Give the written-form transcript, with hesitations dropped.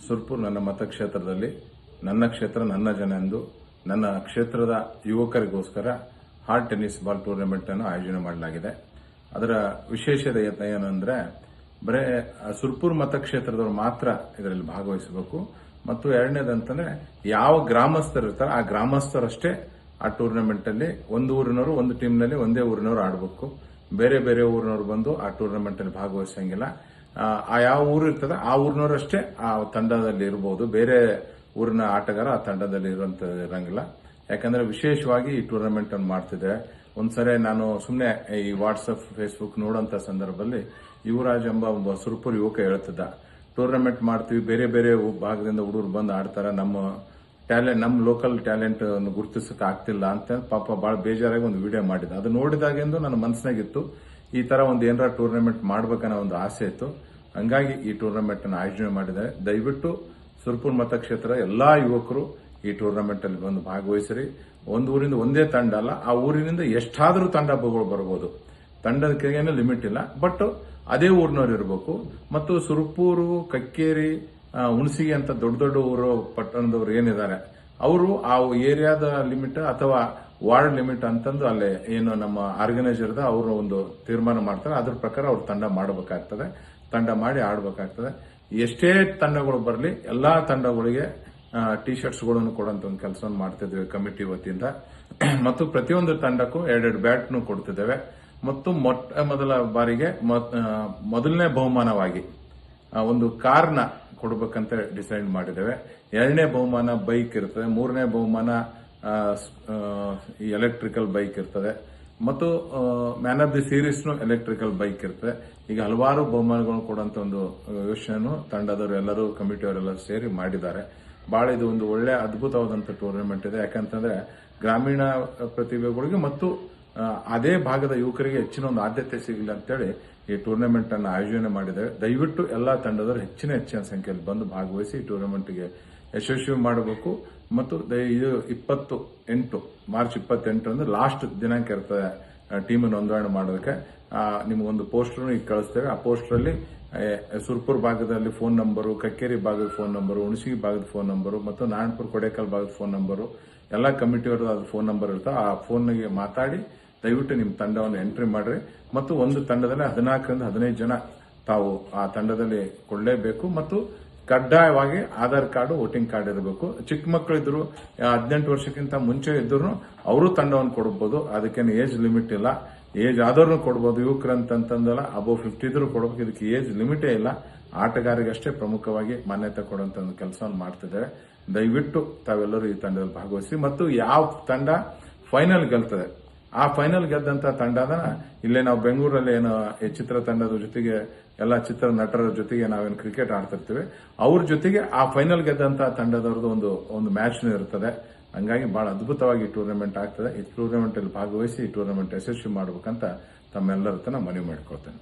ಸುರ್ಪುರ್ ನನ್ನ ಮತಕ್ಷೇತ್ರದಲ್ಲಿ ನನ್ನ ಕ್ಷೇತ್ರ ನನ್ನ ಜನ ಎಂದು ನನ್ನ ಕ್ಷೇತ್ರದ ಯುವಕರಿಗೋಸ್ಕರ ಹಾರ್ಟ್ ಟೆನ್ನಿಸ್ ಬಾಲ್ ಟೂರ್ನಮೆಂಟ್ ಅನ್ನು ಆಯೋಜನೆ ಮಾಡಲಾಗಿದೆ. ಅದರ ವಿಶೇಷತೆ ಏನಂದ್ರೆ ಬರೇ ಸುರ್ಪುರ್ ಮತಕ್ಷೇತ್ರದವರು ಮಾತ್ರ ಇದರಲ್ಲಿ ಭಾಗವಹಿಸಬೇಕು ಮತ್ತು ಎರಡನೇದಂತಂದ್ರೆ ಯಾವ ಗ್ರಾಮಸ್ಥರು ಇರ್ತಾರೆ ಆ ಗ್ರಾಮಸ್ಥರಷ್ಟೇ ಆ ಟೂರ್ನಮೆಂಟ್ ಅಲ್ಲಿ ಒಂದು ಊರಿನವರು ಒಂದು ಟೀಮ್ನಲ್ಲಿ ಒಂದೇ ಊರಿನವರು ಆಡಬೇಕು. ಬೇರೆ ಬೇರೆ ಊರಿನವರು ಬಂದು ಆ ಟೂರ್ನಮೆಂಟ್ ಅಲ್ಲಿ ಭಾಗವಹಿಸಂಗಿಲ್ಲ. ಆ ಯಾವ ಊರು ಇರ್ತದೆ ಆ ಊರಿನವರಷ್ಟೇ ಆ ತಂಡದಲ್ಲಿ ಇರಬಹುದು. ಬೇರೆ ಊರಿನ ಆಟಗಾರ ಆ ತಂಡದಲ್ಲಿ ಇರಂಗಿಲ್ಲ. ಯಾಕಂದ್ರೆ ವಿಶೇಷವಾಗಿ ಈ ಟೂರ್ನಮೆಂಟ್ ಅನ್ನು ಮಾಡ್ತಿದ್ದೇವೆ. ಒಂದ್ಸರಿ ನಾನು ಸುಮ್ಮನೆ ಈ ವಾಟ್ಸ್ಆಪ್ ಫೇಸ್ಬುಕ್ ನೋಡೋಂತ ಸಂದರ್ಭದಲ್ಲಿ ಯುವರಾಜ್ ಎಂಬ ಒಬ್ಬ ಸುರ್ಪುರ್ ಯುವಕ ಹೇಳ್ತಿದ್ದ, ಟೂರ್ನಮೆಂಟ್ ಮಾಡ್ತೀವಿ, ಬೇರೆ ಬೇರೆ ಭಾಗದಿಂದ ಹುಡುಗರು ಬಂದು ಆಡ್ತಾರ, ನಮ್ಮ ಲೋಕಲ್ ಟ್ಯಾಲೆಂಟ್ ಗುರುತಿಸಕ್ ಆಗ್ತಿಲ್ಲ ಅಂತ ಪಾಪ ಬಹಳ ಬೇಜಾರಾಗಿ ಒಂದು ವಿಡಿಯೋ ಮಾಡಿದ. ಅದು ನೋಡಿದಾಗೆಂದು ನನ್ನ ಮನಸ್ಸಿನಾಗಿತ್ತು ಈ ತರ ಒಂದು ಏನಾರ ಟೂರ್ನಮೆಂಟ್ ಮಾಡ್ಬೇಕನ್ನೋ ಒಂದು ಆಸೆ ಇತ್ತು. ಹಂಗಾಗಿ ಈ ಟೂರ್ನಮೆಂಟ್ ಅನ್ನು ಆಯೋಜನೆ ಮಾಡಿದ್ದಾರೆ. ದಯವಿಟ್ಟು ಸುರ್ಪುರ್ ಮತಕ್ಷೇತ್ರ ಎಲ್ಲಾ ಯುವಕರು ಈ ಟೂರ್ನಮೆಂಟ್ ಅಲ್ಲಿ ಬಂದು ಭಾಗವಹಿಸಿರಿ. ಒಂದು ಊರಿಂದ ಒಂದೇ ತಂಡ ಅಲ್ಲ, ಆ ಊರಿನಿಂದ ಎಷ್ಟಾದರೂ ತಂಡಗಳು ಬರಬಹುದು. ತಂಡಕ್ಕೆ ಲಿಮಿಟ್ ಇಲ್ಲ, ಬಟ್ ಅದೇ ಊರಿನವ್ರು ಇರಬೇಕು. ಮತ್ತು ಸುರ್ಪೂರು, ಕಕ್ಕೇರಿ, ಹುಣಸಿಗೆ ಅಂತ ದೊಡ್ಡ ದೊಡ್ಡ ಊರು ಪಟ್ಟಣದವರು ಏನಿದ್ದಾರೆ ಅವರು ಆ ಏರಿಯಾದ ಲಿಮಿಟ್ ಅಥವಾ ವಾರ್ಡ್ ಲಿಮಿಟ್ ಅಂತಂದು ಅಲ್ಲೇ ಏನು ನಮ್ಮ ಆರ್ಗನೈಸರ್ ಅವರು ಒಂದು ತೀರ್ಮಾನ ಮಾಡ್ತಾರೆ. ಅದ್ರ ಪ್ರಕಾರ ಅವ್ರು ತಂಡ ಮಾಡಬೇಕಾಗ್ತದೆ, ತಂಡ ಮಾಡಿ ಆಡಬೇಕಾಗ್ತದೆ. ಎಷ್ಟೇ ತಂಡಗಳು ಬರಲಿ ಎಲ್ಲಾ ತಂಡಗಳಿಗೆ ಟಿ ಶರ್ಟ್ಸ್ಗಳನ್ನು ಕೊಡುವಂತ ಒಂದು ಕೆಲಸವನ್ನು ಮಾಡ್ತಿದ್ದೇವೆ ಕಮಿಟಿ ವತಿಯಿಂದ. ಮತ್ತು ಪ್ರತಿಯೊಂದು ತಂಡಕ್ಕೂ 2 ಬ್ಯಾಟ್ನು ಕೊಡ್ತಿದ್ದೇವೆ. ಮತ್ತು ಮೊದಲ ಬಾರಿಗೆ ಮೊದಲನೇ ಬಹುಮಾನವಾಗಿ ಒಂದು ಕಾರ್ನ ಕೊಡಬೇಕಂತ ಡಿಸೈಡ್ ಮಾಡಿದ್ದೇವೆ. 2ನೇ ಬಹುಮಾನ ಬೈಕ್ ಇರ್ತದೆ, 3ನೇ ಬಹುಮಾನ ಎಲೆಕ್ಟ್ರಿಕಲ್ ಬೈಕ್ ಇರ್ತದೆ ಮತ್ತು ಮ್ಯಾನ್ ಆಫ್ ದಿ ಸೀರೀಸ್ನು ಎಲೆಕ್ಟ್ರಿಕಲ್ ಬೈಕ್ ಇರ್ತದೆ. ಈಗ ಹಲವಾರು ಬಹುಮಾನಗಳನ್ನು ಕೊಡುವಂತ ಒಂದು ಯೋಚನೆಯನ್ನು ತಂಡದವರು ಎಲ್ಲರೂ ಕಮಿಟಿಯವರೆಲ್ಲರೂ ಸೇರಿ ಮಾಡಿದ್ದಾರೆ. ಬಹಳ ಇದು ಒಂದು ಒಳ್ಳೆ ಅದ್ಭುತವಾದಂತಹ ಟೂರ್ನಮೆಂಟ್ ಇದೆ. ಯಾಕಂತಂದ್ರೆ ಗ್ರಾಮೀಣ ಪ್ರತಿಭೆಗಳಿಗೆ ಮತ್ತು ಅದೇ ಭಾಗದ ಯುವಕರಿಗೆ ಹೆಚ್ಚಿನ ಒಂದು ಆದ್ಯತೆ ಸಿಗಲಿ ಅಂತೇಳಿ ಈ ಟೂರ್ನಮೆಂಟ್ ಅನ್ನು ಆಯೋಜನೆ ಮಾಡಿದ್ದೇವೆ. ದಯವಿಟ್ಟು ಎಲ್ಲಾ ತಂಡದವರು ಹೆಚ್ಚಿನ ಸಂಖ್ಯೆಯಲ್ಲಿ ಬಂದು ಭಾಗವಹಿಸಿ ಈ ಟೂರ್ನಮೆಂಟ್ಗೆ ಯಶಸ್ವಿ ಮಾಡಬೇಕು. ಮತ್ತು ಇದು ಮಾರ್ಚ್ 28 ಅಂದ್ರೆ ಲಾಸ್ಟ್ ದಿನಾಂಕ ಇರ್ತದೆ ಟೀಮ್ ನೋಂದಣಿ ಮಾಡೋದಕ್ಕೆ. ನಿಮಗೊಂದು ಪೋಸ್ಟರ್ ಈಗ ಕಳಿಸ್ತೇವೆ. ಆ ಪೋಸ್ಟರ್ ಅಲ್ಲಿ ಸುರ್ಪುರ್ ಭಾಗದಲ್ಲಿ ಫೋನ್ ನಂಬರು, ಕಕ್ಕೇರಿ ಭಾಗದ ಫೋನ್ ನಂಬರು, ಹುಣಸಿಗೆ ಭಾಗದ ಫೋನ್ ನಂಬರು ಮತ್ತು ನಾರಾಯಣಪುರ ಕೊಡೇಕಲ್ ಭಾಗದ ಫೋನ್ ನಂಬರು ಎಲ್ಲ ಕಮಿಟಿಯವರು ಅದು ಫೋನ್ ನಂಬರ್ ಇರ್ತಾವೆ. ಆ ಫೋನ್ಗೆ ಮಾತಾಡಿ ದಯವಿಟ್ಟು ನಿಮ್ಮ ತಂಡವನ್ನು ಎಂಟ್ರಿ ಮಾಡ್ರಿ. ಮತ್ತು ಒಂದು ತಂಡದಲ್ಲಿ 14ರಿಂದ 15 ಜನ ತಾವು ಆ ತಂಡದಲ್ಲಿ ಕೊಡಲೇಬೇಕು. ಮತ್ತು ಕಡ್ಡಾಯವಾಗಿ ಆಧಾರ್ ಕಾರ್ಡ್, ವೋಟಿಂಗ್ ಕಾರ್ಡ್ ಇರಬೇಕು. ಚಿಕ್ಕ ಮಕ್ಕಳಿದ್ರು 18 ವರ್ಷಕ್ಕಿಂತ ಮುಂಚೆ ಇದ್ರು ಅವರು ತಂಡವನ್ನು ಕೊಡಬಹುದು. ಅದಕ್ಕೇನು ಏಜ್ ಲಿಮಿಟ್ ಇಲ್ಲ. ಏಜ್ ಆದವ್ರನ್ನ ಕೊಡಬಹುದು. ಯುವಕರಂತಂದಲ್ಲ ಅಬೌವ್ 50 ಇದ್ರು ಕೊಡಬೇಕು. ಇದಕ್ಕೆ ಏಜ್ ಲಿಮಿಟೇ ಇಲ್ಲ. ಆಟಗಾರರಿಗಷ್ಟೇ ಪ್ರಮುಖವಾಗಿ ಮಾನ್ಯತೆ ಕೊಡುವಂತ ಒಂದು ಕೆಲಸವನ್ನು ಮಾಡ್ತಿದ್ದೇವೆ. ದಯವಿಟ್ಟು ತಾವೆಲ್ಲರೂ ಈ ತಂಡದಲ್ಲಿ ಭಾಗವಹಿಸಿ. ಮತ್ತು ಯಾವ ತಂಡ ಫೈನಲ್ ಗೆಲ್ತದೆ ಆ ಫೈನಲ್ ಗೆದ್ದಂತ ತಂಡದ ಇಲ್ಲೇ ನಾವು ಬೆಂಗಳೂರಲ್ಲಿ ಏನು ಚಿತ್ರ ತಂಡದ ಜೊತೆಗೆ ಎಲ್ಲ ಚಿತ್ರ ನಟರ ಜೊತೆಗೆ ನಾವೇನು ಕ್ರಿಕೆಟ್ ಆಡ್ತಿರ್ತೀವಿ ಅವ್ರ ಜೊತೆಗೆ ಆ ಫೈನಲ್ ಗೆದ್ದಂತ ತಂಡದವ್ರದ್ದು ಒಂದು ಮ್ಯಾಚ್ ಇರ್ತದೆ. ಹಂಗಾಗಿ ಬಹಳ ಅದ್ಭುತವಾಗಿ ಟೂರ್ನಮೆಂಟ್ ಆಗ್ತದೆ. ಈ ಟೂರ್ನಮೆಂಟ್ ಅಲ್ಲಿ ಭಾಗವಹಿಸಿ ಈ ಟೂರ್ನಮೆಂಟ್ ಯಶಸ್ವಿ ಮಾಡಬೇಕಂತ ತಮ್ಮೆಲ್ಲರ ತನ ಮನವಿ ಮಾಡಿಕೊಳ್ತೇನೆ.